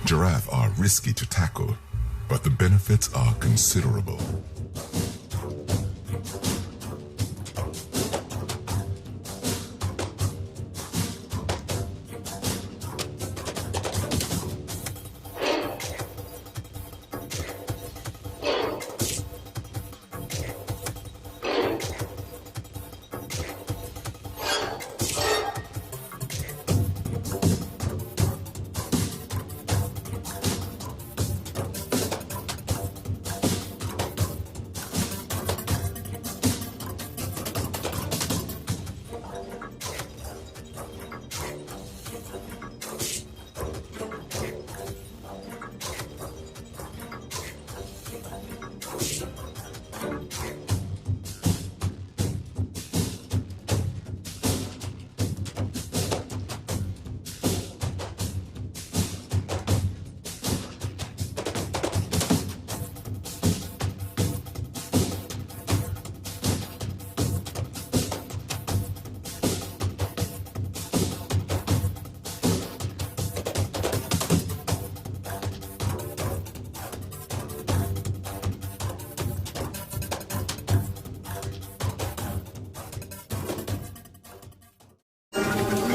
Giraffe are risky to tackle, but the benefits are considerable.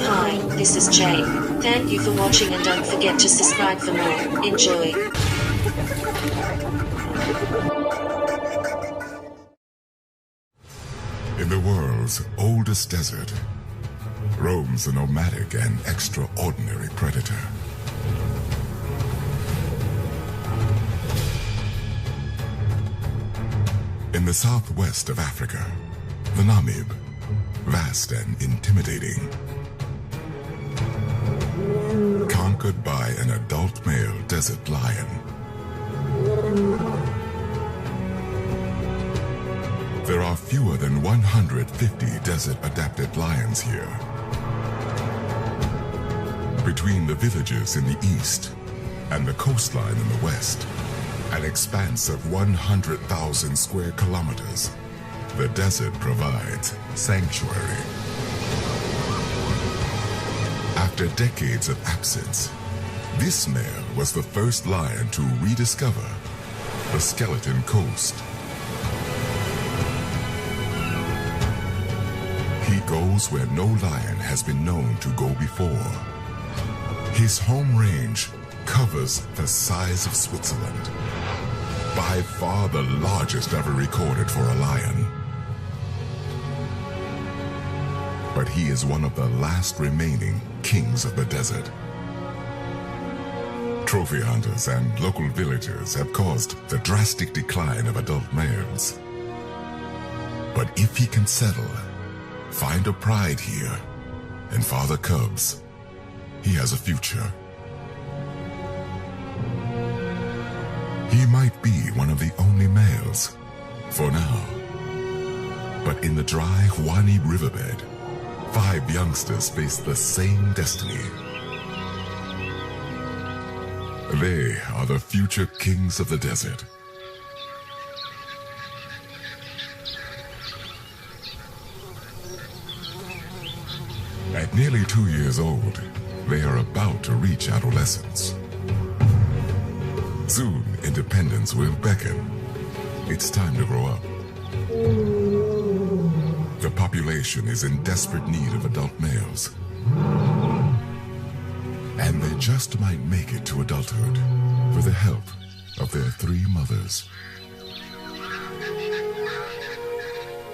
Hi, this is Jay. Thank you for watching and don't forget to subscribe for more. Enjoy. In the world's oldest desert, roams a nomadic and extraordinary predator. In the southwest of Africa, the Namib, vast and intimidating, conquered by an adult male desert lion. There are fewer than 150 desert-adapted lions here. Between the villages in the east and the coastline in the west, an expanse of 100,000 square kilometers, the desert provides sanctuary. After decades of absence, this male was the first lion to rediscover the Skeleton Coast. He goes where no lion has been known to go before. His home range covers the size of Switzerland, by far the largest ever recorded for a lion. But he is one of the last remaining kings of the desert. Trophy hunters and local villagers have caused the drastic decline of adult males. But if he can settle, find a pride here, and father cubs, he has a future. He might be one of the only males, for now. But in the dry Huani riverbed, 5 youngsters face the same destiny. They are the future kings of the desert. At nearly 2 years old, they are about to reach adolescence. Soon, independence will beckon. It's time to grow up. The population is in desperate need of adult males. And they just might make it to adulthood with the help of their 3 mothers.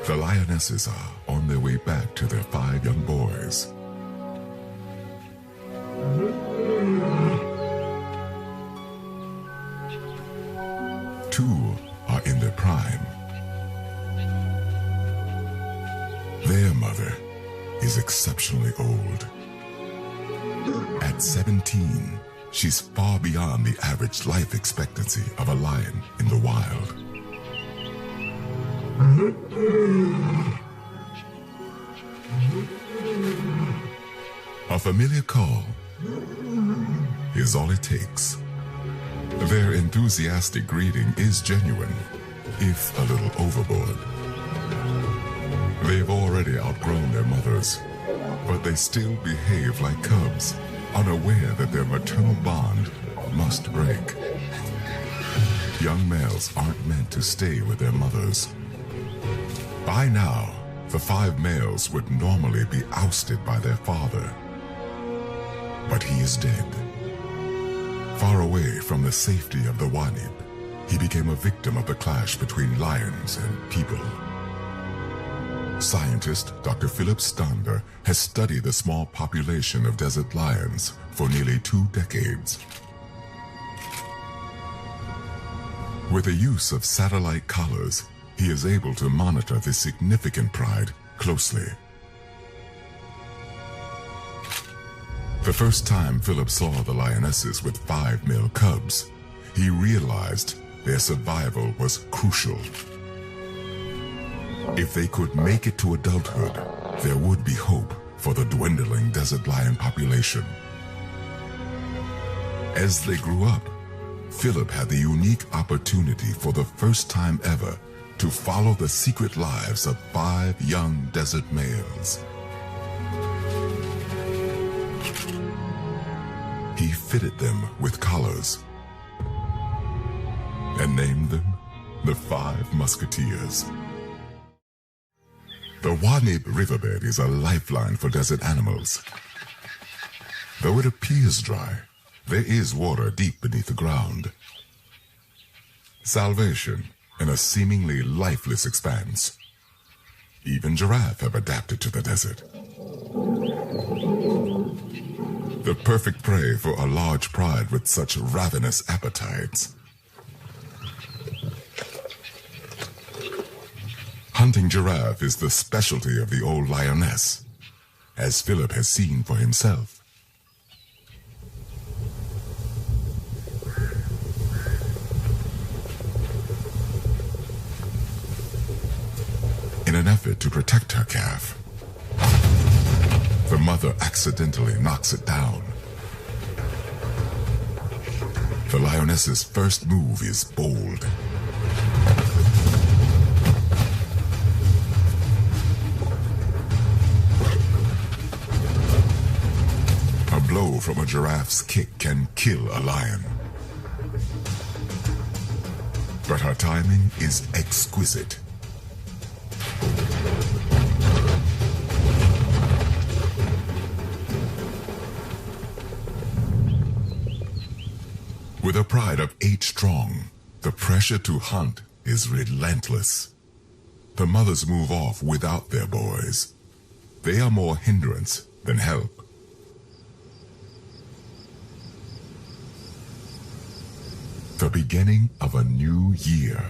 The lionesses are on their way back to their 5 young boys. Two are in their prime. Their mother is exceptionally old. At 17, she's far beyond the average life expectancy of a lion in the wild. A familiar call is all it takes. Their enthusiastic greeting is genuine, if a little overboard. They've already outgrown their mothers, but they still behave like cubs, unaware that their maternal bond must break. Young males aren't meant to stay with their mothers. By now, the 5 males would normally be ousted by their father. But he is dead. Far away from the safety of the Wanib, he became a victim of the clash between lions and people. Scientist Dr. Philip Stander has studied the small population of desert lions for nearly 2 decades. With the use of satellite collars, he is able to monitor this significant pride closely. The first time Philip saw the lionesses with 5 male cubs, he realized their survival was crucial. If they could make it to adulthood, there would be hope for the dwindling desert lion population. As they grew up, Philip had the unique opportunity for the first time ever to follow the secret lives of 5 young desert males. He fitted them with collars and named them the 5 Musketeers. The Wanib riverbed is a lifeline for desert animals. Though it appears dry, there is water deep beneath the ground. Salvation in a seemingly lifeless expanse. Even giraffe have adapted to the desert. The perfect prey for a large pride with such ravenous appetites. Hunting giraffe is the specialty of the old lioness, as Philip has seen for himself. In an effort to protect her calf, the mother accidentally knocks it down. The lioness's first move is bold. A blow from a giraffe's kick can kill a lion. But her timing is exquisite. With a pride of 8 strong, the pressure to hunt is relentless. The mothers move off without their boys. They are more hindrance than help. The beginning of a new year.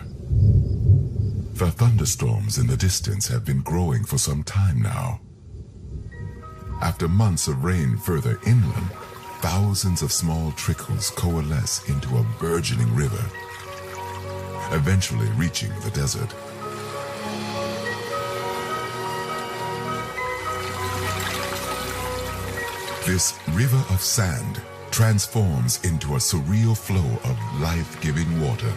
The thunderstorms in the distance have been growing for some time now. After months of rain further inland, thousands of small trickles coalesce into a burgeoning river, eventually reaching the desert. This river of sand transforms into a surreal flow of life-giving water.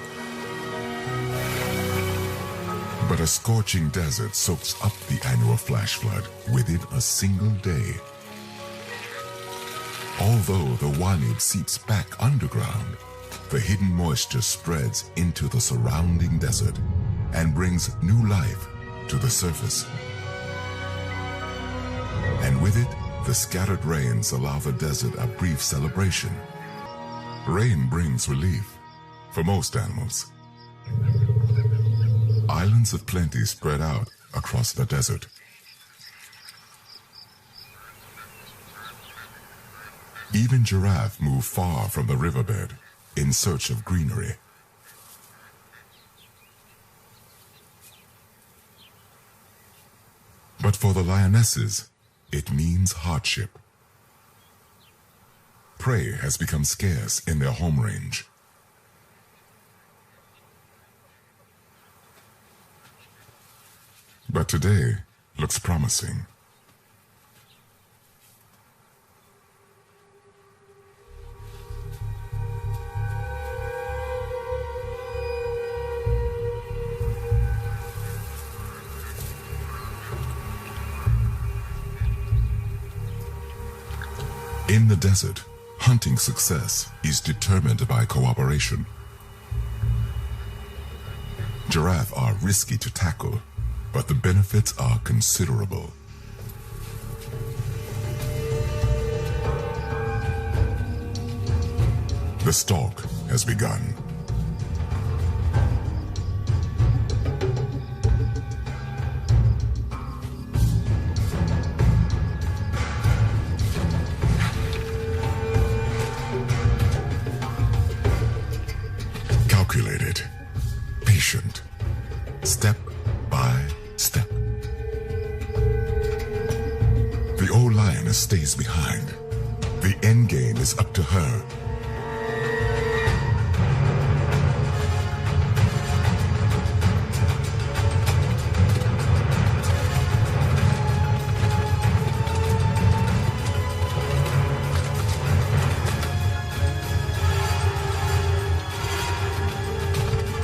But a scorching desert soaks up the annual flash flood within a single day. Although the Wanib seeps back underground, the hidden moisture spreads into the surrounding desert and brings new life to the surface. And with it, the scattered rains allow the desert a brief celebration. Rain brings relief for most animals. Islands of plenty spread out across the desert. Even giraffe move far from the riverbed in search of greenery. But for the lionesses, it means hardship. Prey has become scarce in their home range. But today looks promising. In the desert, hunting success is determined by cooperation. Giraffe are risky to tackle, but the benefits are considerable. The stalk has begun. Calculated, patient, step by step. The old lioness stays behind. The end game is up to her.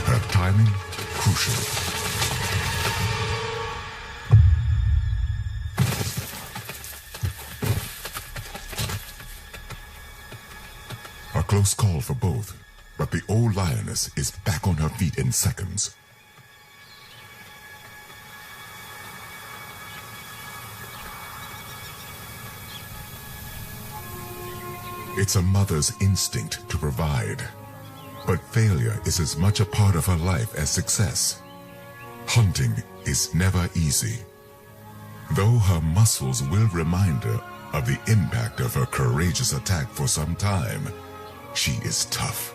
Her timing crucial. A close call for both, but the old lioness is back on her feet in seconds. It's a mother's instinct to provide, but failure is as much a part of her life as success. Hunting is never easy, though her muscles will remind her of the impact of her courageous attack for some time. She is tough.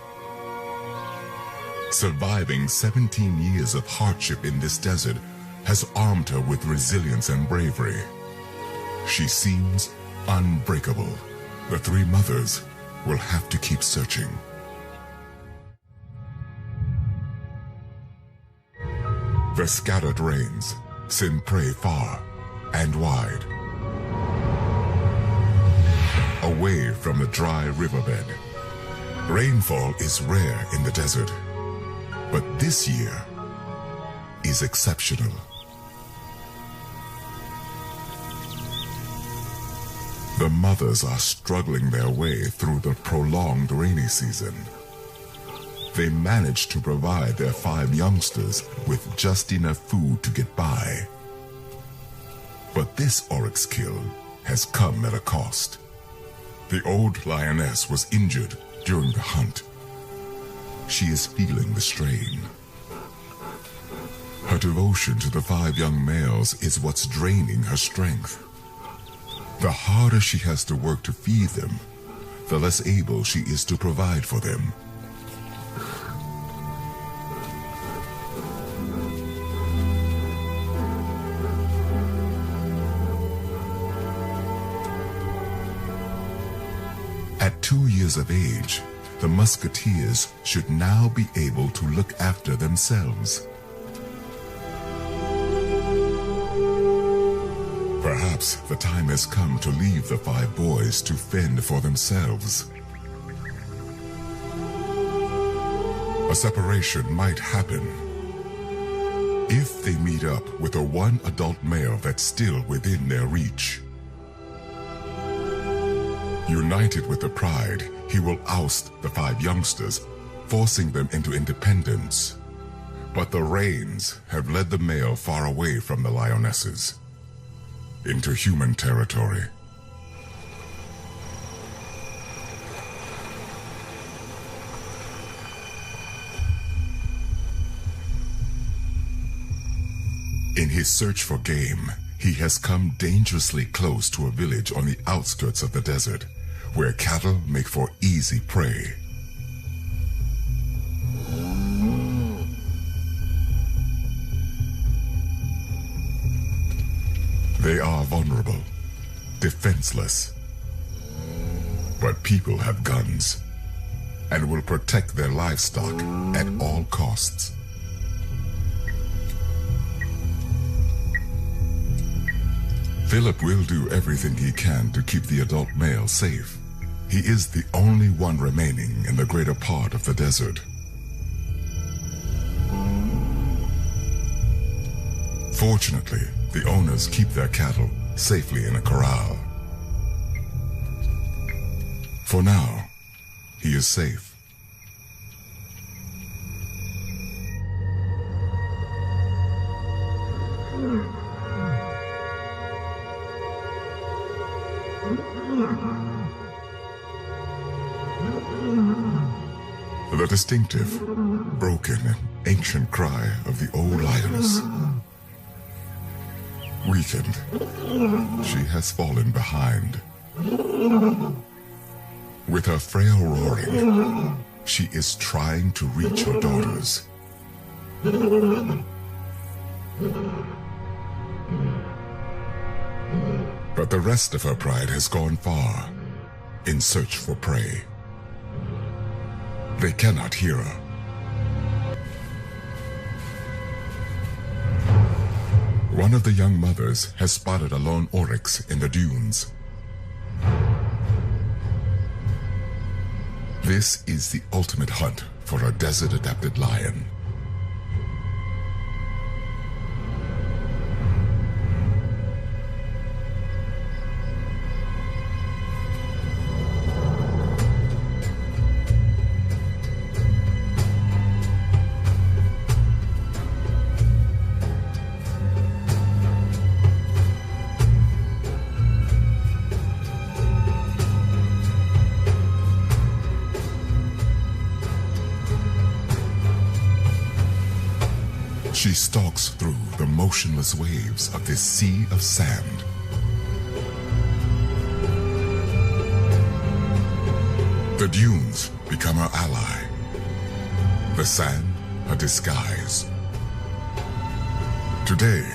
Surviving 17 years of hardship in this desert has armed her with resilience and bravery. She seems unbreakable. The three mothers will have to keep searching. The scattered rains send prey far and wide, away from the dry riverbed. Rainfall is rare in the desert, but this year is exceptional. The mothers are struggling their way through the prolonged rainy season. They manage to provide their 5 youngsters with just enough food to get by. But this oryx kill has come at a cost. The old lioness was injured during the hunt. She is feeling the strain. Her devotion to the 5 young males is what's draining her strength. The harder she has to work to feed them, the less able she is to provide for them. At 2 years of age, the musketeers should now be able to look after themselves. Perhaps the time has come to leave the 5 boys to fend for themselves. A separation might happen if they meet up with a 1 adult male that's still within their reach. United with the pride, he will oust the 5 youngsters, forcing them into independence. But the rains have led the male far away from the lionesses, into human territory. In his search for game, he has come dangerously close to a village on the outskirts of the desert, where cattle make for easy prey. They are vulnerable, defenseless. But people have guns and will protect their livestock at all costs. Philip will do everything he can to keep the adult male safe. He is the only one remaining in the greater part of the desert. Fortunately, the owners keep their cattle safely in a corral. For now, he is safe. The distinctive, broken, and ancient cry of the old lioness. Weakened, she has fallen behind. With her frail roaring, she is trying to reach her daughters. But the rest of her pride has gone far in search for prey. They cannot hear her. One of the young mothers has spotted a lone oryx in the dunes. This is the ultimate hunt for a desert-adapted lion. She stalks through the motionless waves of this sea of sand. The dunes become her ally. The sand, a disguise. Today,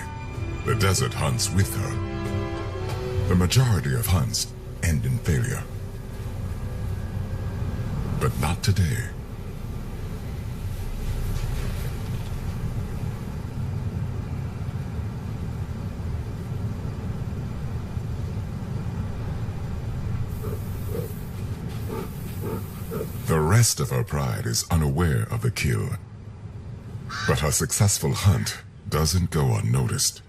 the desert hunts with her. The majority of hunts end in failure. But not today. The rest of her pride is unaware of the kill, but her successful hunt doesn't go unnoticed.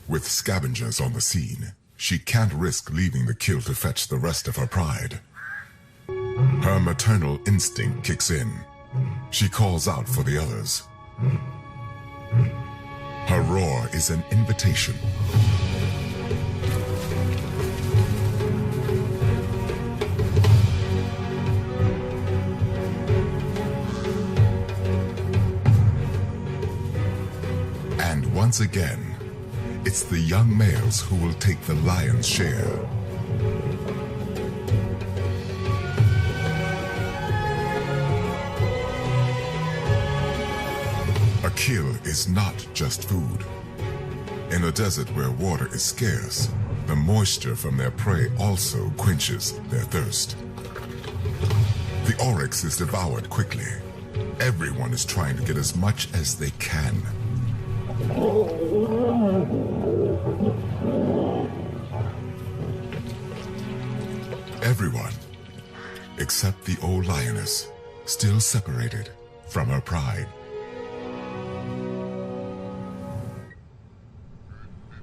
With scavengers on the scene, she can't risk leaving the kill to fetch the rest of her pride. Her maternal instinct kicks in. She calls out for the others. Her roar is an invitation. And once again, it's the young males who will take the lion's share. A kill is not just food. In a desert where water is scarce, the moisture from their prey also quenches their thirst. The oryx is devoured quickly. Everyone is trying to get as much as they can. Everyone, except the old lioness, still separated from her pride.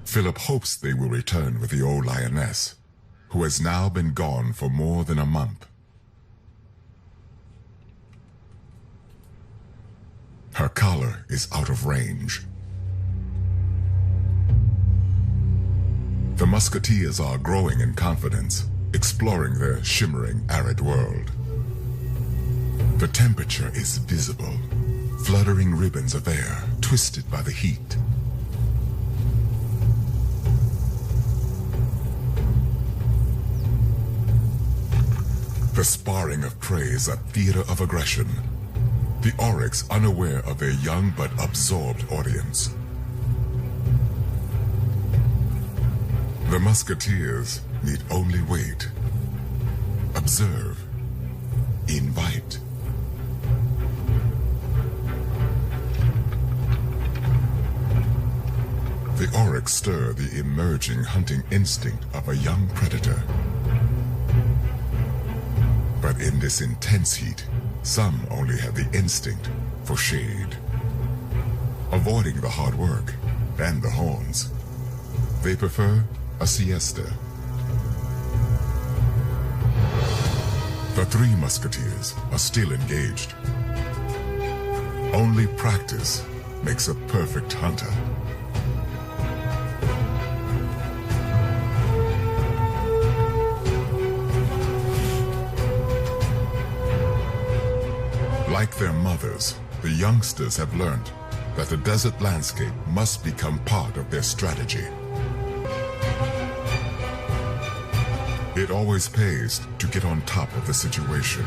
Philip hopes they will return with the old lioness, who has now been gone for more than a month. Her collar is out of range. The musketeers are growing in confidence, exploring their shimmering, arid world. The temperature is visible, fluttering ribbons of air twisted by the heat. The sparring of prey is a theater of aggression. The oryx unaware of their young but absorbed audience. The musketeers need only wait, observe, invite. The oryx stir the emerging hunting instinct of a young predator. But in this intense heat, some only have the instinct for shade, avoiding the hard work and the horns. They prefer a siesta. The three musketeers are still engaged. Only practice makes a perfect hunter. Like their mothers, the youngsters have learned that the desert landscape must become part of their strategy. It always pays to get on top of the situation.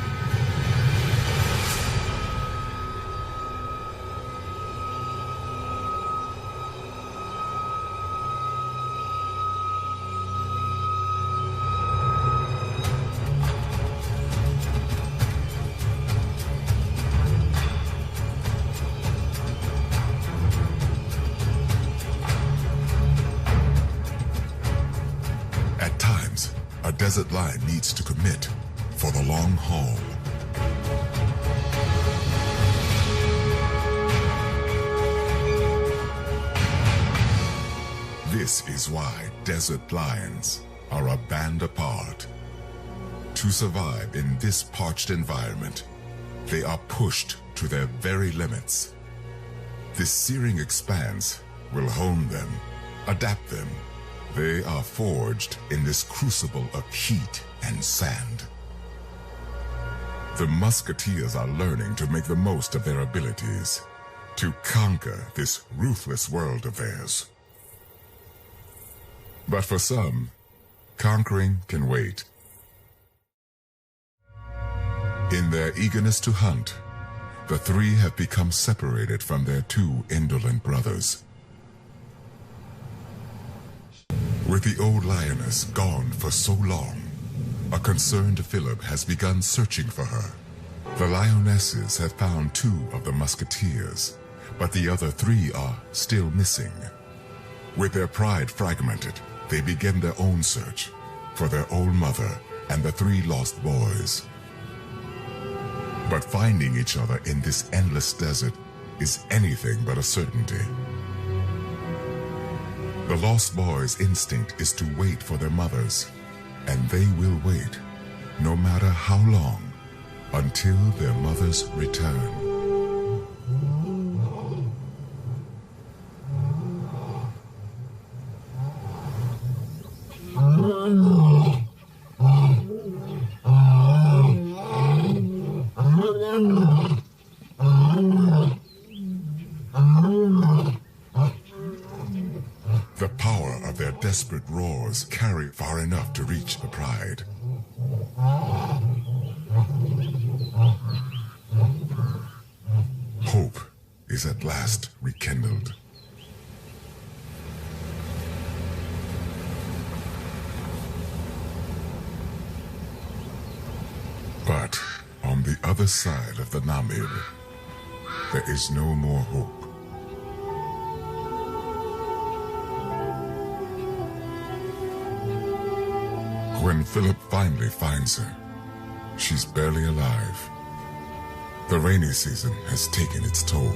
A desert lion needs to commit for the long haul. This is why desert lions are a band apart. To survive in this parched environment, they are pushed to their very limits. This searing expanse will hone them, adapt them. They are forged in this crucible of heat and sand. The musketeers are learning to make the most of their abilities, to conquer this ruthless world of theirs. But for some, conquering can wait. In their eagerness to hunt, the three have become separated from their two indolent brothers. With the old lioness gone for so long, a concerned Philip has begun searching for her. The lionesses have found two of the musketeers, but the other three are still missing. With their pride fragmented, they begin their own search for their old mother and the three lost boys. But finding each other in this endless desert is anything but a certainty. The lost boys' instinct is to wait for their mothers, and they will wait, no matter how long, until their mothers return. The power of their desperate roars carry far enough to reach the pride. Hope is at last rekindled. But on the other side of the Namib, there is no more hope. When Philip finally finds her, she's barely alive. The rainy season has taken its toll.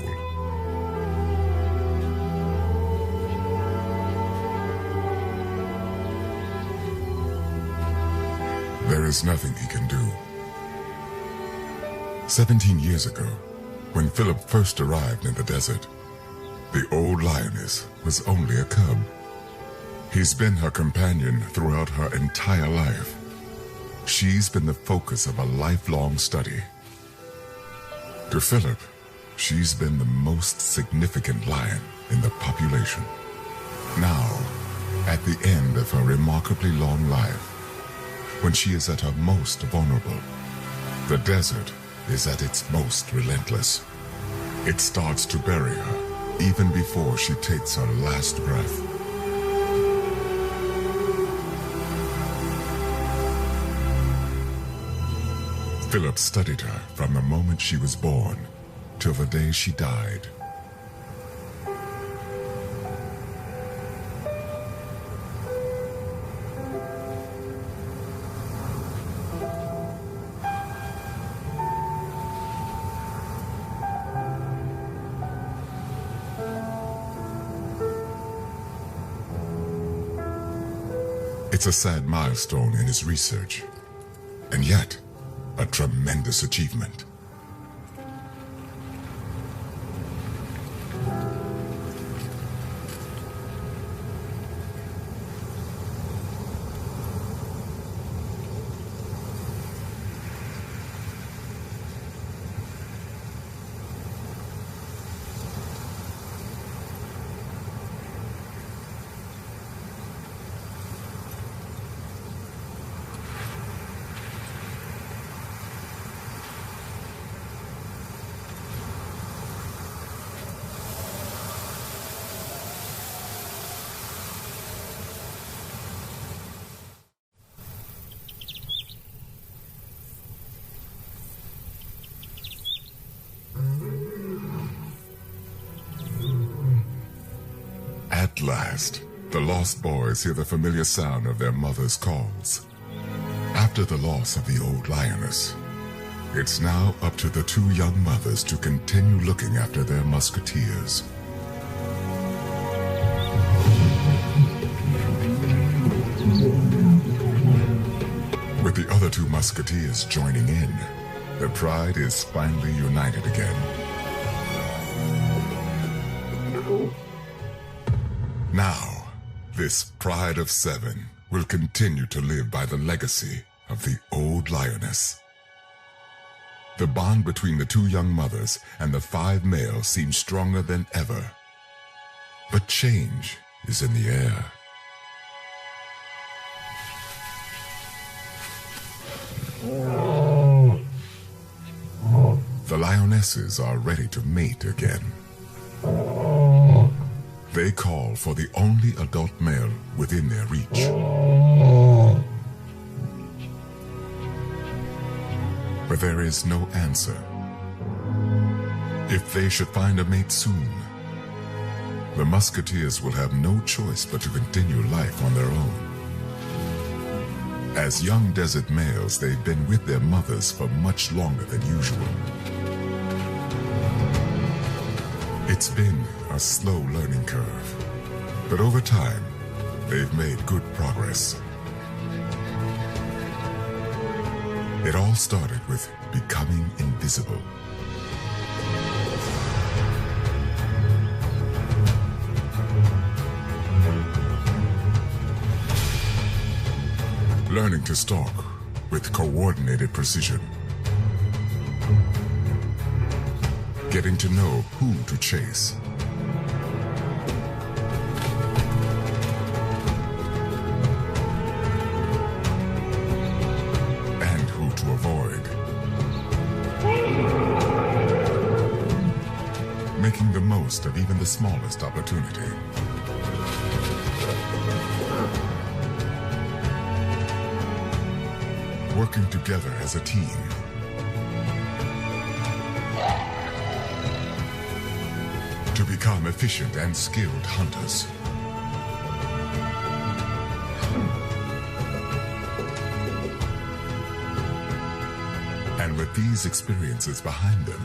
There is nothing he can do. 17 years ago, when Philip first arrived in the desert, the old lioness was only a cub. He's been her companion throughout her entire life. She's been the focus of a lifelong study. To Philip, she's been the most significant lion in the population. Now, at the end of her remarkably long life, when she is at her most vulnerable, the desert is at its most relentless. It starts to bury her even before she takes her last breath. Philip studied her from the moment she was born till the day she died. It's a sad milestone in his research, and yet a tremendous achievement. At last, the lost boys hear the familiar sound of their mother's calls. After the loss of the old lioness, it's now up to the two young mothers to continue looking after their musketeers. With the other two musketeers joining in, the pride is finally united again. Now, this pride of 7 will continue to live by the legacy of the old lioness. The bond between the two young mothers and the 5 males seems stronger than ever. But change is in the air. The lionesses are ready to mate again. They call for the only adult male within their reach. But there is no answer. If they should find a mate soon, the musketeers will have no choice but to continue life on their own. As young desert males, they've been with their mothers for much longer than usual. It's been a slow learning curve, but over time, they've made good progress. It all started with becoming invisible. Learning to stalk with coordinated precision. Getting to know who to chase. And who to avoid. Making the most of even the smallest opportunity. Working together as a team. To become efficient and skilled hunters. And with these experiences behind them,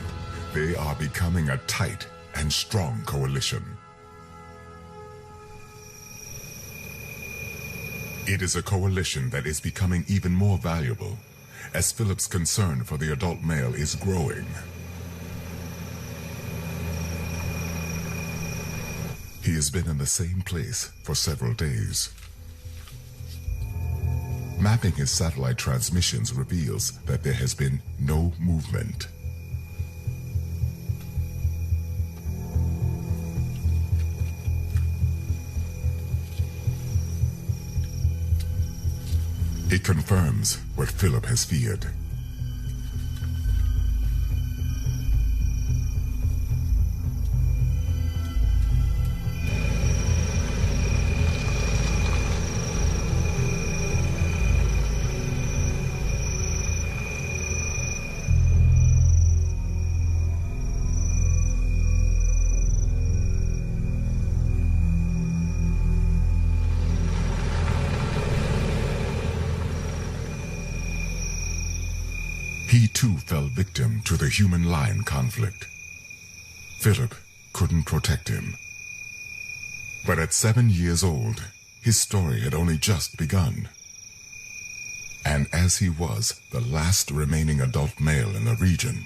they are becoming a tight and strong coalition. It is a coalition that is becoming even more valuable, as Philip's concern for the adult male is growing. He has been in the same place for several days. Mapping his satellite transmissions reveals that there has been no movement. It confirms what Philip has feared. He too fell victim to the human-lion conflict. Philip couldn't protect him. But at 7 years old, his story had only just begun. And as he was the last remaining adult male in the region,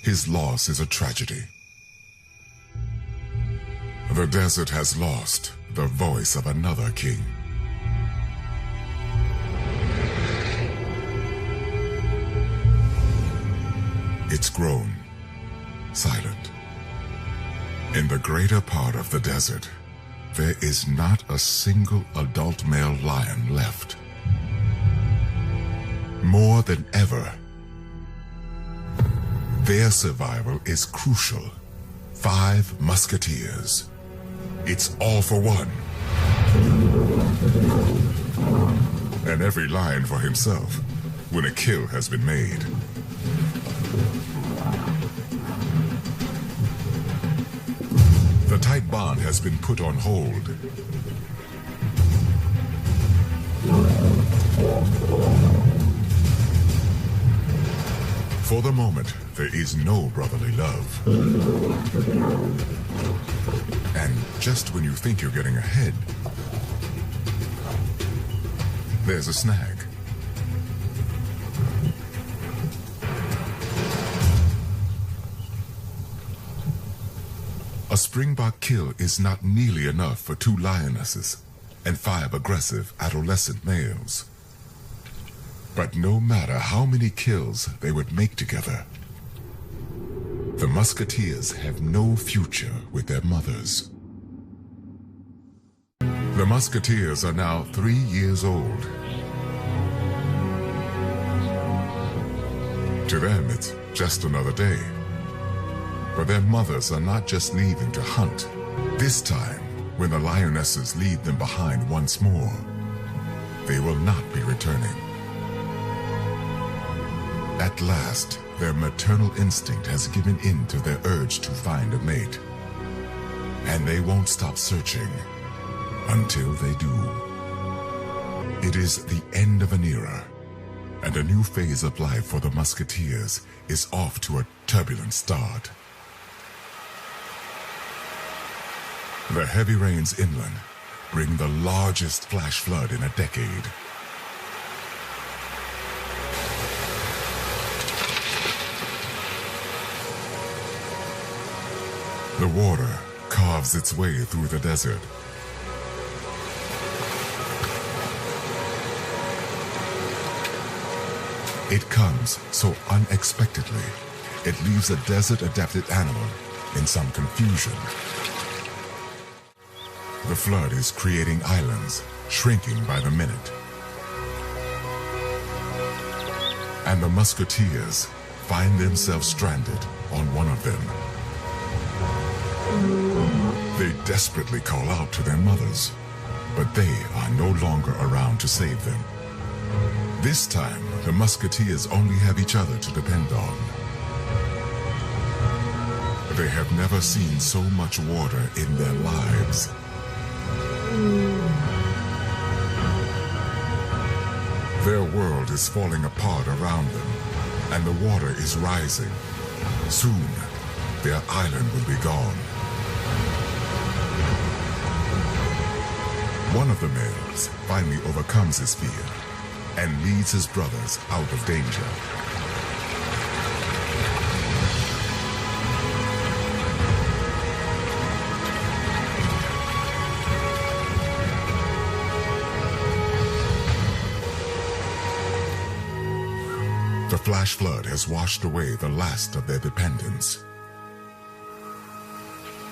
his loss is a tragedy. The desert has lost the voice of another king. It's grown silent. In the greater part of the desert, there is not a single adult male lion left. More than ever, their survival is crucial. 5 musketeers. It's all for one. And every lion for himself when a kill has been made. The tight bond has been put on hold. For the moment, there is no brotherly love. And just when you think you're getting ahead, there's a snag. A springbok kill is not nearly enough for 2 lionesses and 5 aggressive adolescent males. But no matter how many kills they would make together, the musketeers have no future with their mothers. The musketeers are now 3 years old. To them, it's just another day. But their mothers are not just leaving to hunt. This time, when the lionesses leave them behind once more, they will not be returning. At last, their maternal instinct has given in to their urge to find a mate. And they won't stop searching until they do. It is the end of an era, and a new phase of life for the musketeers is off to a turbulent start. The heavy rains inland bring the largest flash flood in a decade. The water carves its way through the desert. It comes so unexpectedly, it leaves a desert-adapted animal in some confusion. The flood is creating islands, shrinking by the minute. And the musketeers find themselves stranded on one of them. They desperately call out to their mothers, but they are no longer around to save them. This time, the musketeers only have each other to depend on. They have never seen so much water in their lives. Their world is falling apart around them, and the water is rising. Soon, their island will be gone. One of the males finally overcomes his fear and leads his brothers out of danger. The flash flood has washed away the last of their dependents.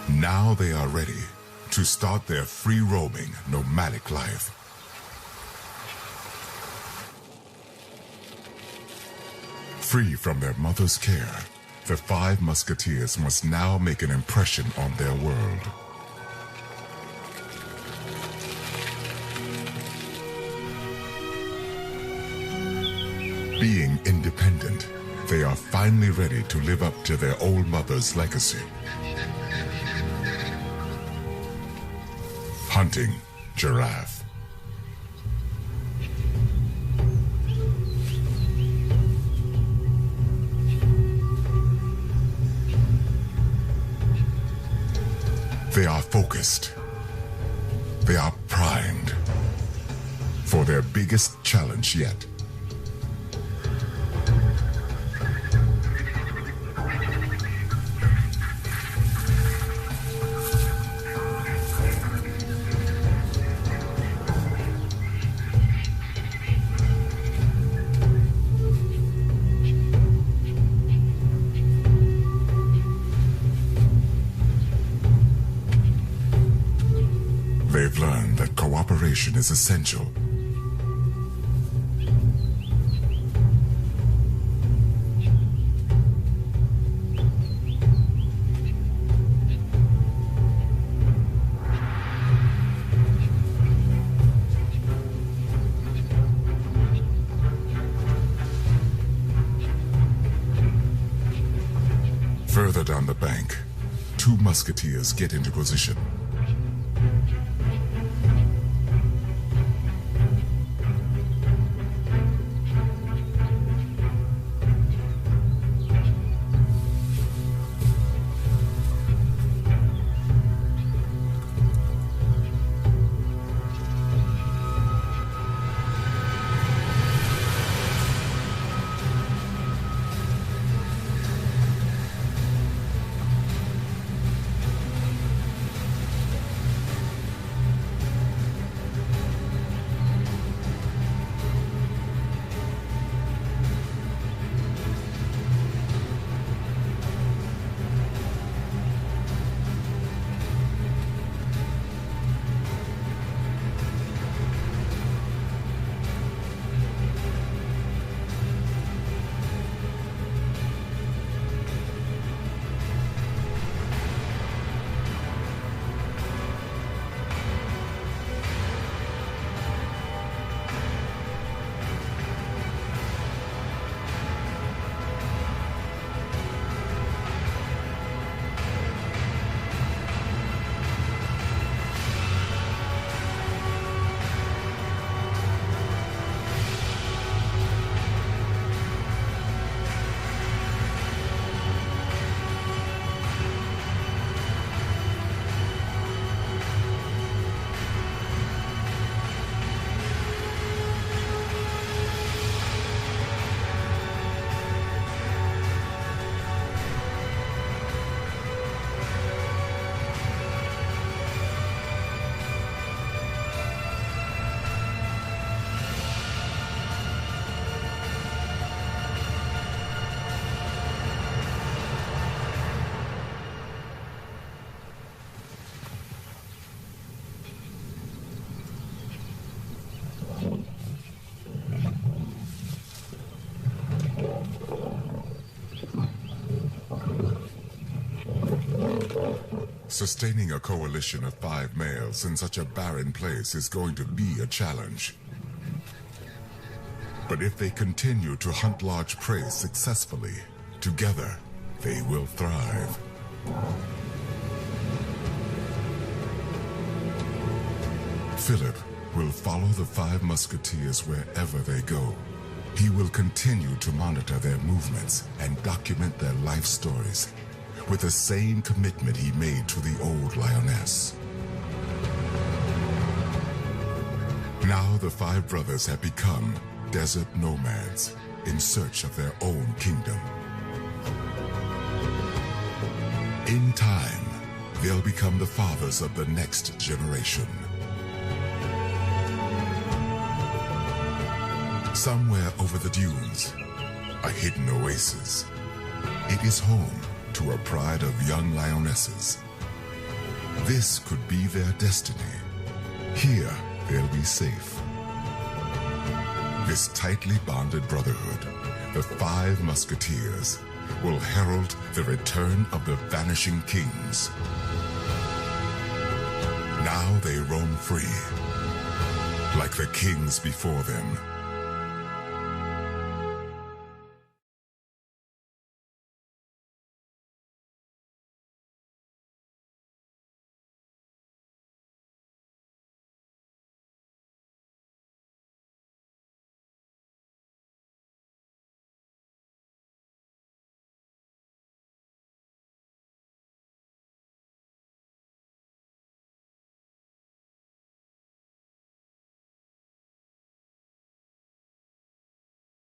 Now they are ready to start their free-roaming, nomadic life. Free from their mother's care, the 5 musketeers must now make an impression on their world. Being independent, they are finally ready to live up to their old mother's legacy. Hunting Giraffe. They are focused. They are primed. for their biggest challenge yet. They've learned that cooperation is essential. Further down the bank, two musketeers get into position. Sustaining a coalition of 5 males in such a barren place is going to be a challenge. But if they continue to hunt large prey successfully, together they will thrive. Philip will follow the 5 musketeers wherever they go. He will continue to monitor their movements and document their life stories with the same commitment he made to the old lioness. Now the 5 brothers have become desert nomads in search of their own kingdom. In time, they'll become the fathers of the next generation. Somewhere over the dunes, a hidden oasis. It is home to a pride of young lionesses. This could be their destiny. Here, they'll be safe. This tightly bonded brotherhood, the 5 musketeers, will herald the return of the vanishing kings. Now they roam free, like the kings before them.